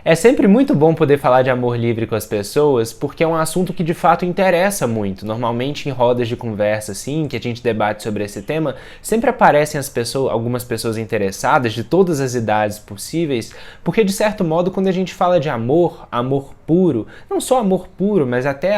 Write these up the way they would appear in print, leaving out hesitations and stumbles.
É sempre muito bom poder falar de amor livre com as pessoas, porque é um assunto que de fato interessa muito. Normalmente em rodas de conversa assim, que a gente debate sobre esse tema, sempre aparecem algumas pessoas interessadas de todas as idades possíveis, porque de certo modo quando a gente fala de amor, amor puro, não só amor puro, mas até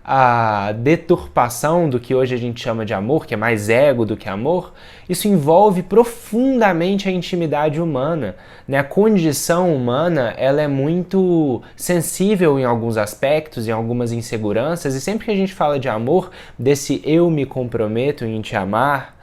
a deturpação do que hoje a gente chama de amor, que é mais ego do que amor, isso envolve profundamente a intimidade humana, né? A condição humana, ela é muito sensível em alguns aspectos, em algumas inseguranças, e sempre que a gente fala de amor, desse eu me comprometo em te amar,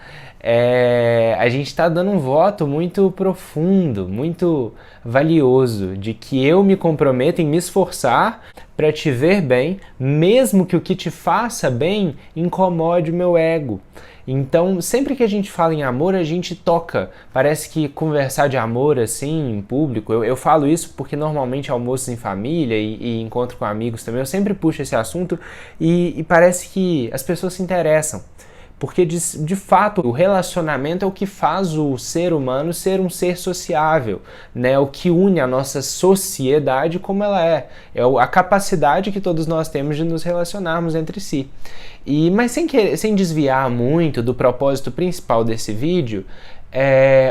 a gente está dando um voto muito profundo, muito valioso, de que eu me comprometo em me esforçar para te ver bem, mesmo que o que te faça bem incomode o meu ego. Então, sempre que a gente fala em amor, a gente toca. Parece que conversar de amor assim em público, eu falo isso porque normalmente almoço em família e encontro com amigos também, eu sempre puxo esse assunto e parece que as pessoas se interessam. Porque, de fato, o relacionamento é o que faz o ser humano ser um ser sociável, né? O que une a nossa sociedade como ela é. É a capacidade que todos nós temos de nos relacionarmos entre si. Mas sem desviar muito do propósito principal desse vídeo,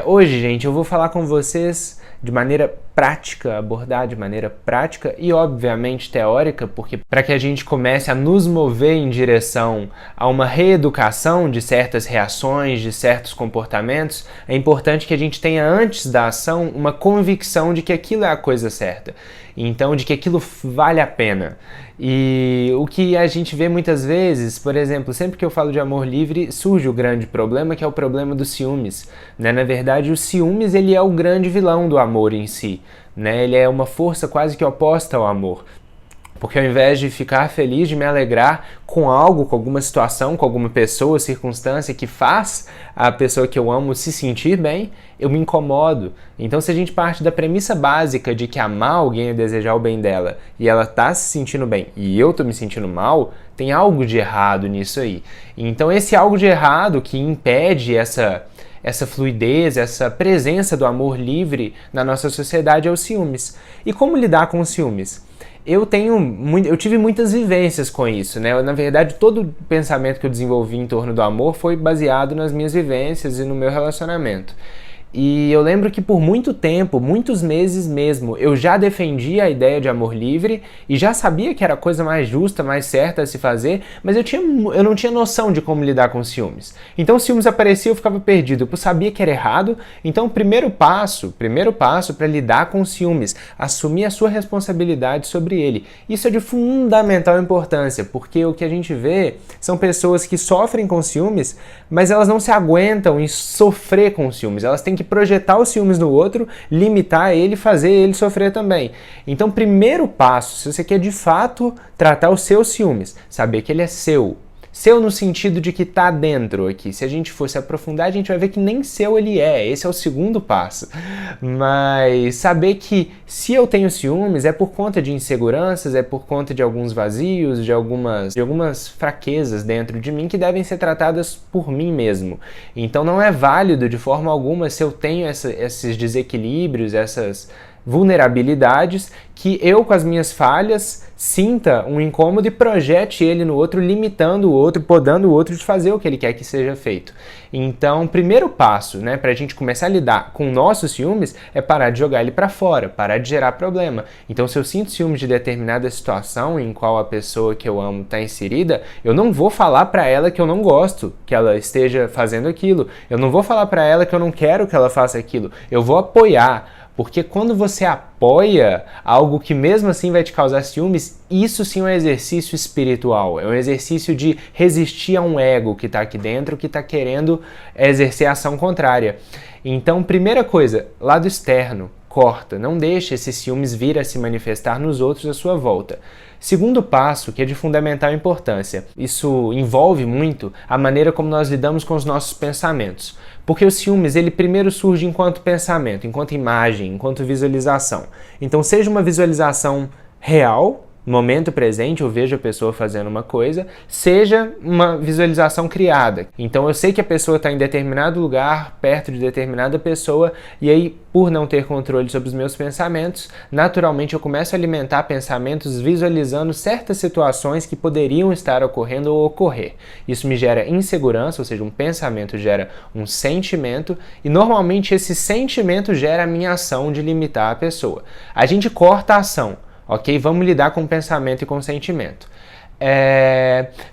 hoje, gente, eu vou falar com vocês de maneira prática, abordar de maneira prática e obviamente teórica, porque para que a gente comece a nos mover em direção a uma reeducação de certas reações, de certos comportamentos, é importante que a gente tenha antes da ação uma convicção de que aquilo é a coisa certa, então de que aquilo vale a pena. E o que a gente vê muitas vezes, por exemplo, sempre que eu falo de amor livre, surge o grande problema, que é o problema dos ciúmes, né? Na verdade, o ciúmes ele é o grande vilão do amor em si, né? Ele é uma força quase que oposta ao amor. Porque ao invés de ficar feliz, de me alegrar com algo, com alguma situação, com alguma pessoa, circunstância que faz a pessoa que eu amo se sentir bem, eu me incomodo. Então se a gente parte da premissa básica de que amar alguém é desejar o bem dela e ela tá se sentindo bem e eu tô me sentindo mal, tem algo de errado nisso aí. Então esse algo de errado que impede essa fluidez, essa presença do amor livre na nossa sociedade é o ciúmes. E como lidar com os ciúmes? Eu tive muitas vivências com isso, né? Na verdade, todo o pensamento que eu desenvolvi em torno do amor foi baseado nas minhas vivências e no meu relacionamento. E eu lembro que por muito tempo, muitos meses mesmo, eu já defendia a ideia de amor livre e já sabia que era a coisa mais justa, mais certa a se fazer, mas eu não tinha noção de como lidar com ciúmes. Então o ciúmes aparecia, eu ficava perdido, eu sabia que era errado. Então o primeiro passo para lidar com ciúmes, assumir a sua responsabilidade sobre ele. Isso é de fundamental importância, porque o que a gente vê são pessoas que sofrem com ciúmes, mas elas não se aguentam em sofrer com ciúmes, elas têm que projetar os ciúmes no outro, limitar ele e fazer ele sofrer também. Então, primeiro passo, se você quer de fato tratar os seus ciúmes, saber que ele é seu. Seu no sentido de que tá dentro aqui. Se a gente fosse aprofundar, a gente vai ver que nem seu ele é. Esse é o segundo passo. Mas saber que se eu tenho ciúmes é por conta de inseguranças, é por conta de alguns vazios, de algumas fraquezas dentro de mim que devem ser tratadas por mim mesmo. Então não é válido de forma alguma se eu tenho esses desequilíbrios, essas vulnerabilidades, que eu com as minhas falhas sinta um incômodo e projete ele no outro, limitando o outro, podando o outro de fazer o que ele quer que seja feito. Então, o primeiro passo, né, para a gente começar a lidar com nossos ciúmes é parar de jogar ele para fora, parar de gerar problema. Então, se eu sinto ciúmes de determinada situação em qual a pessoa que eu amo está inserida, eu não vou falar para ela que eu não gosto que ela esteja fazendo aquilo. Eu não vou falar para ela que eu não quero que ela faça aquilo. Eu vou apoiar. Porque quando você apoia algo que mesmo assim vai te causar ciúmes, isso sim é um exercício espiritual, é um exercício de resistir a um ego que está aqui dentro, que está querendo exercer a ação contrária. Então, primeira coisa, lado externo, corta, não deixe esses ciúmes vir a se manifestar nos outros à sua volta. Segundo passo, que é de fundamental importância, isso envolve muito a maneira como nós lidamos com os nossos pensamentos. Porque o ciúmes, ele primeiro surge enquanto pensamento, enquanto imagem, enquanto visualização. Então, seja uma visualização real, no momento presente eu vejo a pessoa fazendo uma coisa, seja uma visualização criada. Então eu sei que a pessoa está em determinado lugar, perto de determinada pessoa, e aí, por não ter controle sobre os meus pensamentos, naturalmente eu começo a alimentar pensamentos visualizando certas situações que poderiam estar ocorrendo ou ocorrer. Isso me gera insegurança, ou seja, um pensamento gera um sentimento, e normalmente esse sentimento gera a minha ação de limitar a pessoa. A gente corta a ação, ok? Vamos lidar com o pensamento e com o sentimento.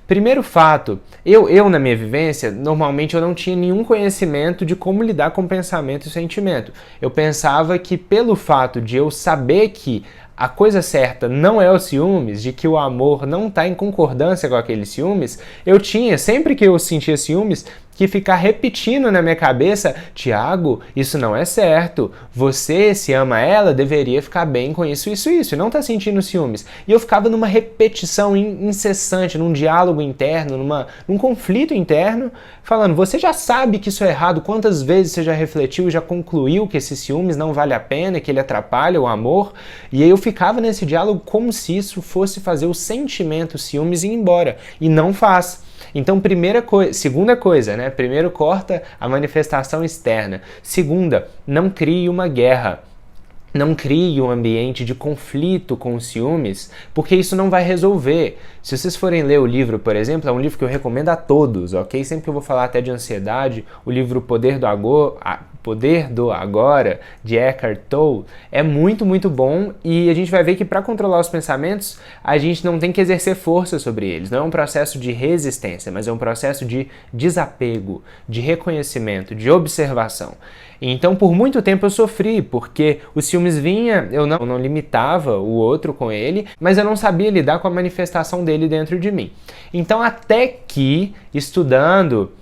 Primeiro fato, eu na minha vivência, normalmente eu não tinha nenhum conhecimento de como lidar com pensamento e sentimento. Eu pensava que pelo fato de eu saber que a coisa certa não é o ciúmes, de que o amor não está em concordância com aqueles ciúmes, eu tinha, sempre que eu sentia ciúmes, que ficar repetindo na minha cabeça: Tiago, isso não é certo, você, se ama ela, deveria ficar bem com isso, isso, isso, e não tá sentindo ciúmes. E eu ficava numa repetição incessante, num diálogo interno, num conflito interno, falando: você já sabe que isso é errado, quantas vezes você já refletiu e já concluiu que esse ciúmes não vale a pena, que ele atrapalha o amor? E aí eu ficava nesse diálogo como se isso fosse fazer o sentimento ciúmes ir embora, e não faz. Então, segunda coisa, né? Primeiro, corta a manifestação externa. Segunda, não crie uma guerra. Não crie um ambiente de conflito com os ciúmes, porque isso não vai resolver. Se vocês forem ler o livro, por exemplo, é um livro que eu recomendo a todos, ok? Sempre que eu vou falar até de ansiedade, o livro Poder do Agora, de Eckhart Tolle, é muito, muito bom, e a gente vai ver que para controlar os pensamentos, a gente não tem que exercer força sobre eles. Não é um processo de resistência, mas é um processo de desapego, de reconhecimento, de observação. Então, por muito tempo eu sofri, porque o ciúmes vinha, eu não limitava o outro com ele, mas eu não sabia lidar com a manifestação dele dentro de mim. Então, até que, estudando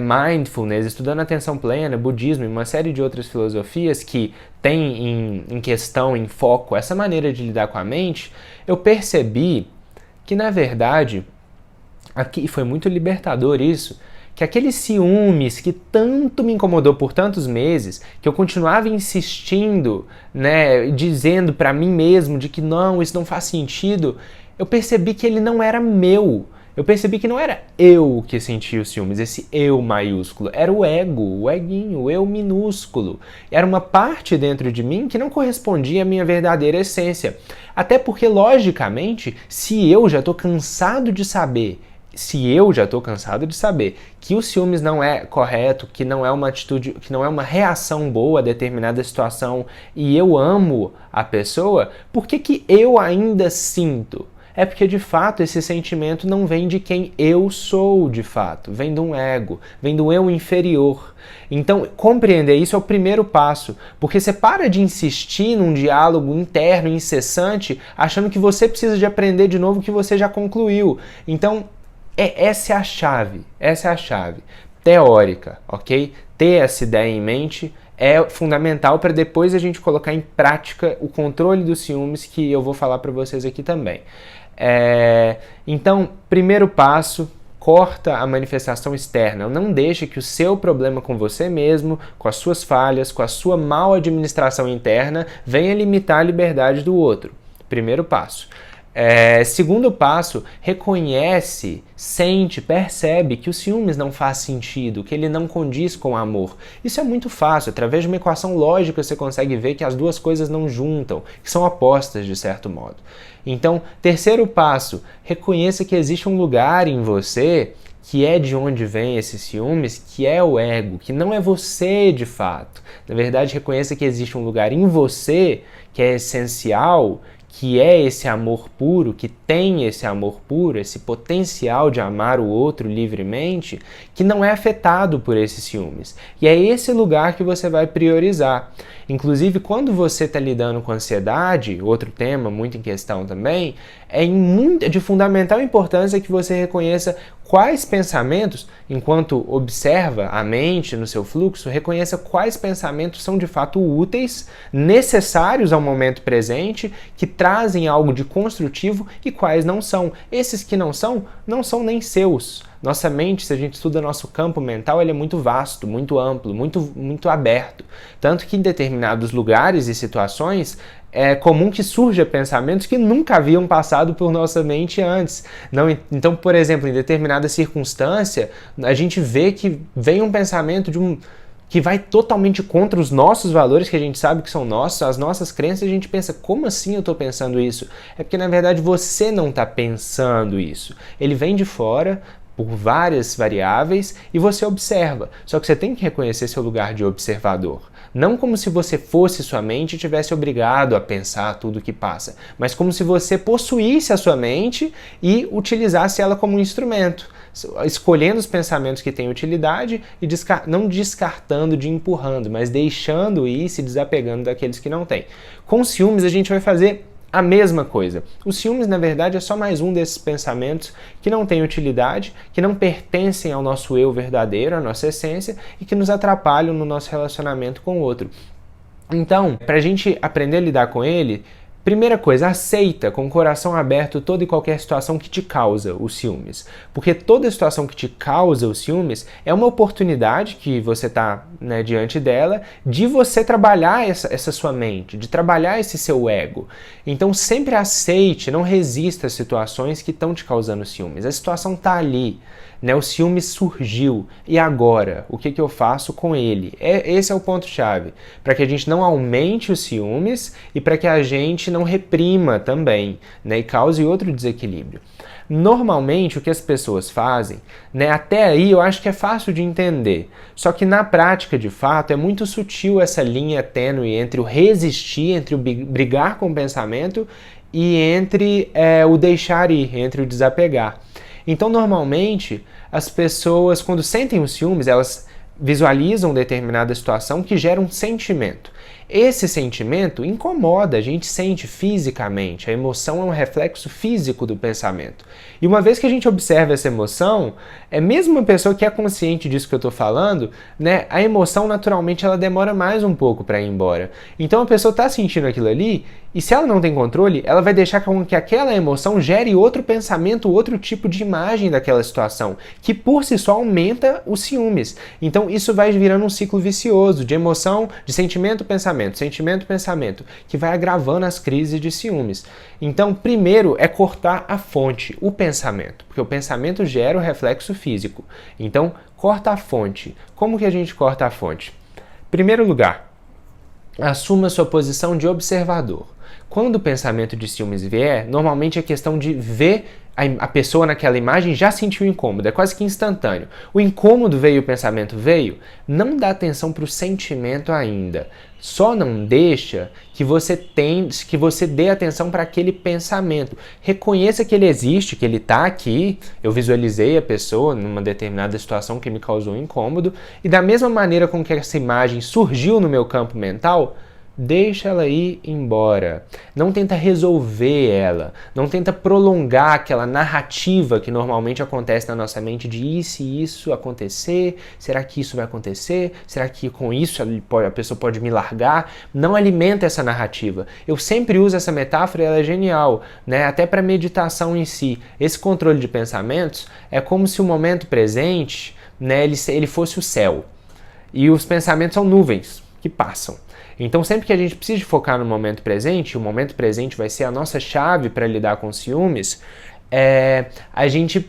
mindfulness, estudando atenção plena, budismo e uma série de outras filosofias que tem em questão, em foco, essa maneira de lidar com a mente, eu percebi que, na verdade, aqui foi muito libertador isso, que aqueles ciúmes que tanto me incomodou por tantos meses, que eu continuava insistindo, né, dizendo para mim mesmo de que não, isso não faz sentido, eu percebi que ele não era meu. Eu percebi que não era eu que sentia os ciúmes, esse eu maiúsculo, era o ego, o eguinho, o eu minúsculo. Era uma parte dentro de mim que não correspondia à minha verdadeira essência. Até porque, logicamente, se eu já estou cansado de saber que o ciúmes não é correto, que não é uma atitude, que não é uma reação boa a determinada situação, e eu amo a pessoa, por que eu ainda sinto? É porque, de fato, esse sentimento não vem de quem eu sou, de fato. Vem de um ego, vem do eu inferior. Então, compreender isso é o primeiro passo, porque você para de insistir num diálogo interno, incessante, achando que você precisa de aprender de novo o que você já concluiu. Então, essa é a chave teórica, ok? Ter essa ideia em mente é fundamental para depois a gente colocar em prática o controle dos ciúmes, que eu vou falar para vocês aqui também. Então, primeiro passo, corta a manifestação externa. Não deixe que o seu problema com você mesmo, com as suas falhas, com a sua mal administração interna, venha limitar a liberdade do outro. Primeiro passo. Segundo passo, reconhece, sente, percebe que o ciúmes não faz sentido, que ele não condiz com o amor. Isso é muito fácil, através de uma equação lógica você consegue ver que as duas coisas não juntam, que são opostas de certo modo. Então, terceiro passo, reconheça que existe um lugar em você que é de onde vem esses ciúmes, que é o ego, que não é você de fato. Na verdade, reconheça que existe um lugar em você que é essencial, que é esse amor puro, que tem esse amor puro, esse potencial de amar o outro livremente, que não é afetado por esses ciúmes. E é esse lugar que você vai priorizar. Inclusive, quando você está lidando com ansiedade, outro tema muito em questão também, é de fundamental importância que você reconheça quais pensamentos, enquanto observa a mente no seu fluxo, reconheça quais pensamentos são de fato úteis, necessários ao momento presente, que trazem algo de construtivo e quais não são. Esses que não são nem seus. Nossa mente, se a gente estuda nosso campo mental, ele é muito vasto, muito amplo, muito aberto. Tanto que em determinados lugares e situações, é comum que surja pensamentos que nunca haviam passado por nossa mente antes. Então, por exemplo, em determinada circunstância, a gente vê que vem um pensamento que vai totalmente contra os nossos valores, que a gente sabe que são nossos, as nossas crenças, e a gente pensa, como assim eu estou pensando isso? É porque, na verdade, você não está pensando isso. Ele vem de fora, por várias variáveis, e você observa. Só que você tem que reconhecer seu lugar de observador. Não como se você fosse sua mente e tivesse obrigado a pensar tudo que passa, mas como se você possuísse a sua mente e utilizasse ela como um instrumento, escolhendo os pensamentos que têm utilidade e não descartando de empurrando, mas deixando ir, se desapegando daqueles que não têm. Com ciúmes a gente vai fazer a mesma coisa. O ciúmes, na verdade, é só mais um desses pensamentos que não tem utilidade, que não pertencem ao nosso eu verdadeiro, à nossa essência, e que nos atrapalham no nosso relacionamento com o outro. Então, para a gente aprender a lidar com ele, primeira coisa, aceita com o coração aberto toda e qualquer situação que te causa os ciúmes. Porque toda situação que te causa os ciúmes é uma oportunidade que você está, né, diante dela, de você trabalhar essa sua mente, de trabalhar esse seu ego. Então sempre aceite, não resista às situações que estão te causando ciúmes. A situação está ali. Né, o ciúme surgiu, e agora? O que eu faço com ele? Esse é o ponto-chave, para que a gente não aumente os ciúmes e para que a gente não reprima também, né, e cause outro desequilíbrio. Normalmente o que as pessoas fazem, né, até aí eu acho que é fácil de entender, só que na prática de fato é muito sutil essa linha tênue entre o resistir, entre o brigar com o pensamento e entre o deixar ir, entre o desapegar. Então, normalmente, as pessoas, quando sentem os ciúmes, elas visualizam determinada situação que gera um sentimento. Esse sentimento incomoda, a gente sente fisicamente. A emoção é um reflexo físico do pensamento. E uma vez que a gente observa essa emoção, mesmo uma pessoa que é consciente disso que eu estou falando, né, a emoção naturalmente ela demora mais um pouco para ir embora. Então a pessoa está sentindo aquilo ali, e se ela não tem controle, ela vai deixar com que aquela emoção gere outro pensamento, outro tipo de imagem daquela situação, que por si só aumenta os ciúmes. Então isso vai virando um ciclo vicioso de emoção, de sentimento, pensamento, que vai agravando as crises de ciúmes. Então, primeiro é cortar a fonte, o pensamento, porque o pensamento gera o reflexo físico. Então, corta a fonte. Como que a gente corta a fonte? Primeiro lugar, assuma sua posição de observador. Quando o pensamento de ciúmes vier, normalmente é questão de ver a pessoa naquela imagem já sentiu incômodo, é quase que instantâneo. O incômodo veio, o pensamento veio, não dá atenção para o sentimento ainda. Só não deixa que você dê atenção para aquele pensamento. Reconheça que ele existe, que ele está aqui. Eu visualizei a pessoa numa determinada situação que me causou incômodo, e da mesma maneira com que essa imagem surgiu no meu campo mental, deixa ela ir embora. Não tenta resolver ela. Não tenta prolongar aquela narrativa que normalmente acontece na nossa mente de e se isso acontecer? Será que isso vai acontecer? Será que com isso a pessoa pode me largar? Não alimenta essa narrativa. Eu sempre uso essa metáfora e ela é genial, né? Até para meditação em si. Esse controle de pensamentos é como se o momento presente, né, ele fosse o céu. E os pensamentos são nuvens que passam. Então, sempre que a gente precisa focar no momento presente, o momento presente vai ser a nossa chave para lidar com ciúmes, a gente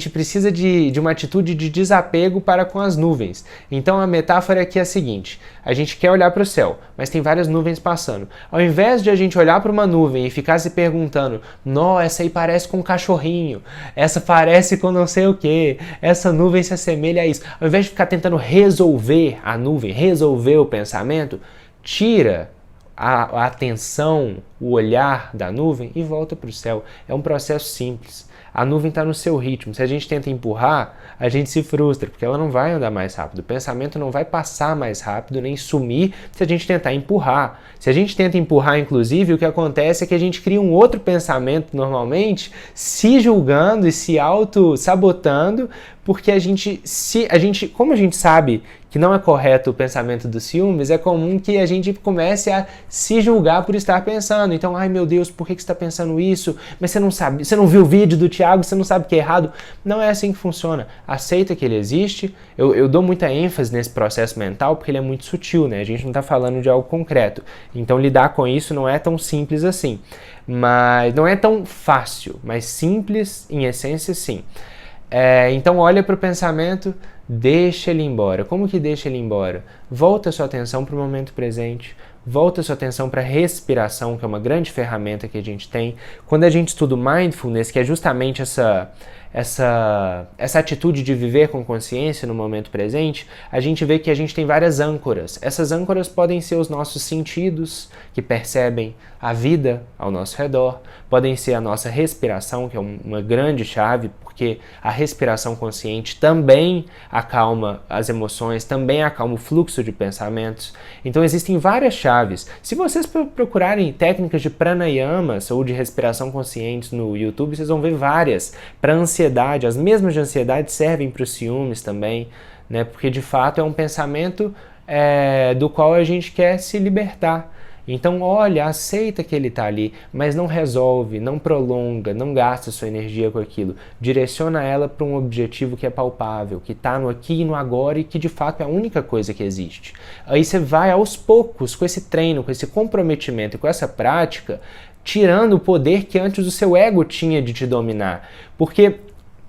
precisa de uma atitude de desapego para com as nuvens. Então, a metáfora aqui é a seguinte: a gente quer olhar para o céu, mas tem várias nuvens passando. Ao invés de a gente olhar para uma nuvem e ficar se perguntando, nossa, essa aí parece com um cachorrinho, essa parece com não sei o que, essa nuvem se assemelha a isso. Ao invés de ficar tentando resolver a nuvem, resolver o pensamento, tira a atenção, o olhar da nuvem e volta para o céu. É um processo simples. A nuvem está no seu ritmo. Se a gente tenta empurrar, a gente se frustra, porque ela não vai andar mais rápido. O pensamento não vai passar mais rápido, nem sumir se a gente tentar empurrar. Se a gente tenta empurrar, inclusive, o que acontece é que a gente cria um outro pensamento, normalmente, se julgando e se auto-sabotando, porque como a gente sabe que não é correto o pensamento dos ciúmes, é comum que a gente comece a se julgar por estar pensando. Então, ai meu Deus, por que você está pensando isso? Mas você não sabe, você não viu o vídeo do Thiago, você não sabe que é errado. Não é assim que funciona. Aceita que ele existe. Eu dou muita ênfase nesse processo mental porque ele é muito sutil, né? A gente não está falando de algo concreto. Então, lidar com isso não é tão simples assim. Mas não é tão fácil, mas simples em essência sim. Então olha para o pensamento, deixa ele embora. Como que deixa ele embora? Volta a sua atenção para o momento presente, volta a sua atenção para a respiração, que é uma grande ferramenta que a gente tem. Quando a gente estuda o mindfulness, que é justamente essa atitude de viver com consciência no momento presente, a gente vê que a gente tem várias âncoras. Essas âncoras podem ser os nossos sentidos, que percebem a vida ao nosso redor, podem ser a nossa respiração, que é uma grande chave, porque a respiração consciente também acalma as emoções, também acalma o fluxo de pensamentos. Então existem várias chaves. Se vocês procurarem técnicas de pranayamas ou de respiração consciente no YouTube, vocês vão ver várias. Para ansiedade, as mesmas de ansiedade servem para os ciúmes também, né? Porque de fato é um pensamento do qual a gente quer se libertar. Então, olha, aceita que ele está ali, mas não resolve, não prolonga, não gasta sua energia com aquilo. Direciona ela para um objetivo que é palpável, que está no aqui e no agora e que de fato é a única coisa que existe. Aí você vai aos poucos, com esse treino, com esse comprometimento e com essa prática, tirando o poder que antes o seu ego tinha de te dominar. Porque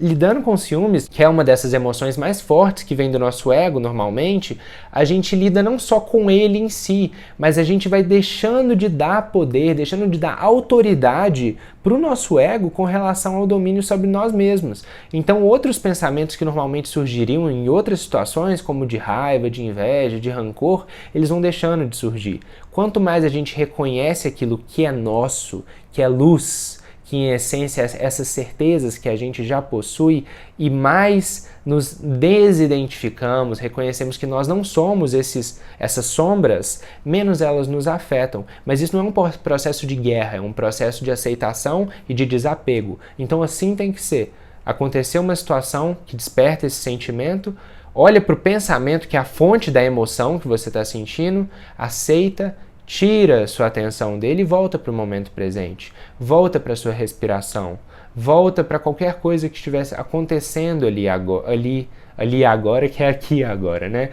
lidando com ciúmes, que é uma dessas emoções mais fortes que vem do nosso ego normalmente, a gente lida não só com ele em si, mas a gente vai deixando de dar poder, deixando de dar autoridade para o nosso ego com relação ao domínio sobre nós mesmos. Então outros pensamentos que normalmente surgiriam em outras situações, como de raiva, de inveja, de rancor, eles vão deixando de surgir. Quanto mais a gente reconhece aquilo que é nosso, que é luz, que em essência essas certezas que a gente já possui, e mais nos desidentificamos, reconhecemos que nós não somos essas sombras, menos elas nos afetam. Mas isso não é um processo de guerra, é um processo de aceitação e de desapego. Então assim tem que ser. Aconteceu uma situação que desperta esse sentimento, olha para o pensamento que é a fonte da emoção que você está sentindo, aceita, tira sua atenção dele e volta para o momento presente. Volta para a sua respiração. Volta para qualquer coisa que estivesse acontecendo ali agora, que é aqui e agora, né?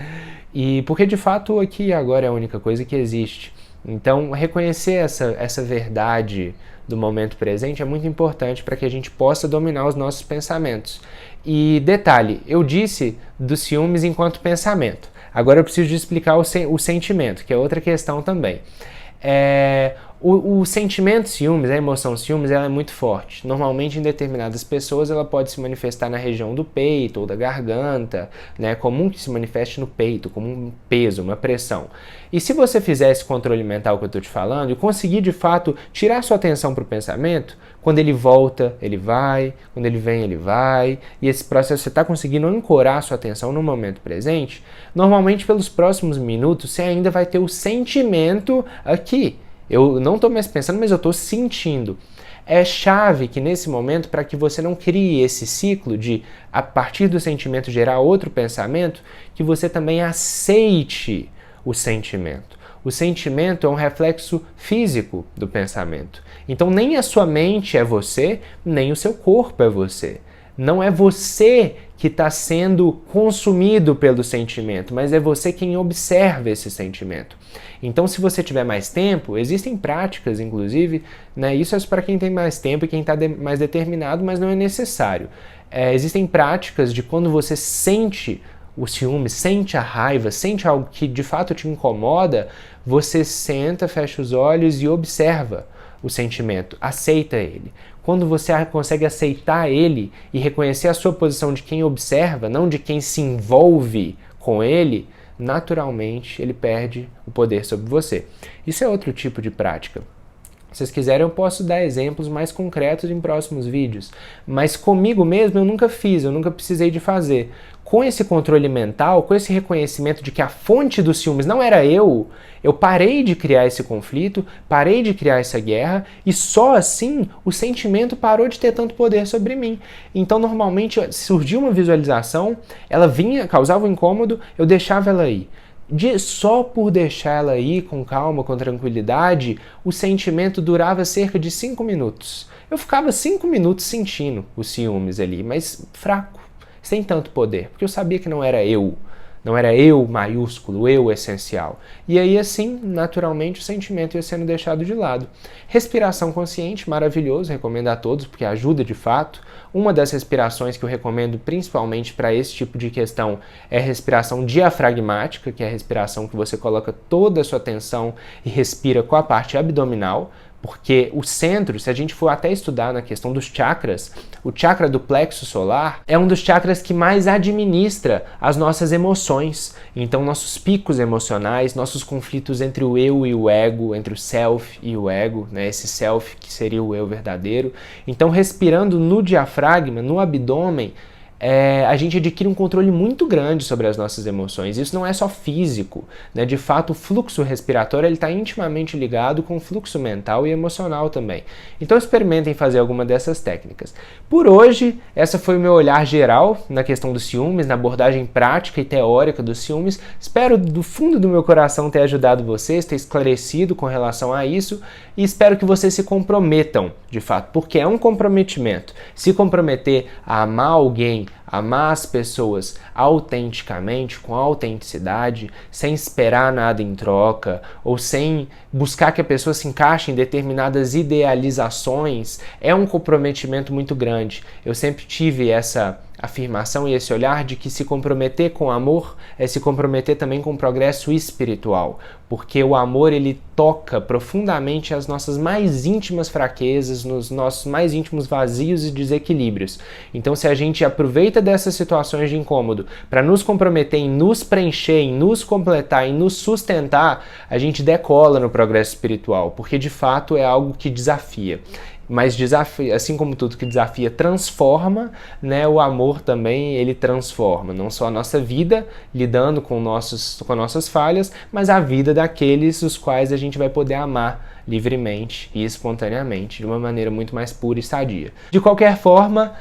E porque de fato o aqui e agora é a única coisa que existe. Então reconhecer essa verdade do momento presente é muito importante para que a gente possa dominar os nossos pensamentos. E detalhe, eu disse dos ciúmes enquanto pensamento. Agora eu preciso de explicar o sentimento, que é outra questão também. O sentimento ciúmes, a emoção ciúmes, ela é muito forte. Normalmente em determinadas pessoas ela pode se manifestar na região do peito ou da garganta, né? É comum que se manifeste no peito, como um peso, uma pressão. E se você fizer esse controle mental que eu estou te falando e conseguir de fato tirar sua atenção para o pensamento, quando ele volta, ele vai, quando ele vem, ele vai, e esse processo você está conseguindo ancorar sua atenção no momento presente, normalmente pelos próximos minutos você ainda vai ter o sentimento aqui. Eu não estou mais pensando, mas eu estou sentindo. É chave que nesse momento, para que você não crie esse ciclo de, a partir do sentimento, gerar outro pensamento, que você também aceite o sentimento. O sentimento é um reflexo físico do pensamento. Então nem a sua mente é você, nem o seu corpo é você. Não é você que está sendo consumido pelo sentimento, mas é você quem observa esse sentimento. Então, se você tiver mais tempo, existem práticas, inclusive, né, isso é para quem tem mais tempo e quem está mais determinado, mas não é necessário. Existem práticas de quando você sente o ciúme, sente a raiva, sente algo que de fato te incomoda, você senta, fecha os olhos e observa o sentimento, aceita ele. Quando você consegue aceitar ele e reconhecer a sua posição de quem observa, não de quem se envolve com ele, naturalmente ele perde o poder sobre você. Isso é outro tipo de prática. Se vocês quiserem, eu posso dar exemplos mais concretos em próximos vídeos. Mas comigo mesmo eu nunca fiz, eu nunca precisei de fazer. Com esse controle mental, com esse reconhecimento de que a fonte dos ciúmes não era eu parei de criar esse conflito, parei de criar essa guerra e só assim o sentimento parou de ter tanto poder sobre mim. Então, normalmente, surgia uma visualização, ela vinha, causava um incômodo, eu deixava ela ir. Só por deixar ela ir com calma, com tranquilidade, o sentimento durava cerca de 5 minutos. Eu ficava 5 minutos sentindo os ciúmes ali, mas fraco, sem tanto poder, porque eu sabia que não era eu maiúsculo, o eu essencial. E aí assim, naturalmente, o sentimento ia sendo deixado de lado. Respiração consciente, maravilhoso, recomendo a todos, porque ajuda de fato. Uma das respirações que eu recomendo principalmente para esse tipo de questão é a respiração diafragmática, que é a respiração que você coloca toda a sua atenção e respira com a parte abdominal, porque o centro, se a gente for até estudar na questão dos chakras, o chakra do plexo solar é um dos chakras que mais administra as nossas emoções. Então, nossos picos emocionais, nossos conflitos entre o eu e o ego, entre o self e o ego, né? Esse self que seria o eu verdadeiro. Então, respirando no diafragma, no abdômen, a gente adquire um controle muito grande sobre as nossas emoções. Isso não é só físico, né? De fato, o fluxo respiratório está intimamente ligado com o fluxo mental e emocional também. Então experimentem fazer alguma dessas técnicas. Por hoje, essa foi o meu olhar geral na questão dos ciúmes, na abordagem prática e teórica dos ciúmes. Espero do fundo do meu coração ter ajudado vocês, ter esclarecido com relação a isso, e espero que vocês se comprometam, de fato, porque é um comprometimento. Se comprometer a amar alguém, amar as pessoas autenticamente, com autenticidade, sem esperar nada em troca, ou sem buscar que a pessoa se encaixe em determinadas idealizações, é um comprometimento muito grande. Eu sempre tive essa afirmação e esse olhar de que se comprometer com amor é se comprometer também com o progresso espiritual, porque o amor ele toca profundamente as nossas mais íntimas fraquezas, nos nossos mais íntimos vazios e desequilíbrios. Então, se a gente aproveita dessas situações de incômodo para nos comprometer em nos preencher, em nos completar, em nos sustentar, a gente decola no progresso espiritual, porque de fato é algo que desafia. Mas desafia, assim como tudo que desafia transforma, né, o amor também ele transforma, não só a nossa vida, lidando com nossas falhas, mas a vida daqueles os quais a gente vai poder amar livremente e espontaneamente, de uma maneira muito mais pura e sadia. De qualquer forma,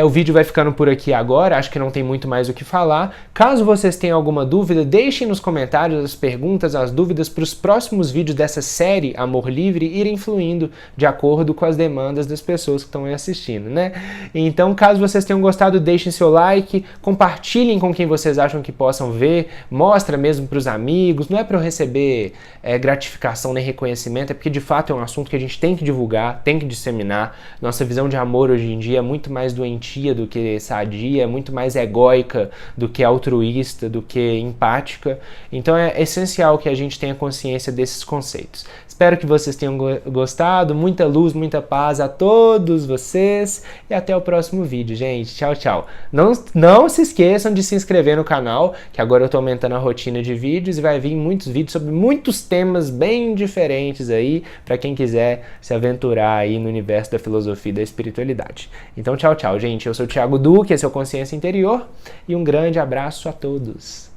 o vídeo vai ficando por aqui agora, acho que não tem muito mais o que falar. Caso vocês tenham alguma dúvida, deixem nos comentários as perguntas, as dúvidas para os próximos vídeos dessa série Amor Livre irem fluindo de acordo com as demandas das pessoas que estão aí assistindo, né? Então, caso vocês tenham gostado, deixem seu like, compartilhem com quem vocês acham que possam ver, mostra mesmo para os amigos, não é para eu receber gratificação nem reconhecimento, é porque de fato é um assunto que a gente tem que divulgar, tem que disseminar. Nossa visão de amor hoje em dia é muito mais doentia do que sadia, é muito mais egóica do que altruísta, do que empática. Então é essencial que a gente tenha consciência desses conceitos. Espero que vocês tenham gostado, muita luz, muita paz a todos vocês e até o próximo vídeo, gente. Tchau, tchau. Não se esqueçam de se inscrever no canal, que agora eu estou aumentando a rotina de vídeos e vai vir muitos vídeos sobre muitos temas bem diferentes aí, para quem quiser se aventurar aí no universo da filosofia e da espiritualidade. Então, tchau, tchau, gente. Eu sou o Thiago Duque, esse é o Consciência Interior, e um grande abraço a todos.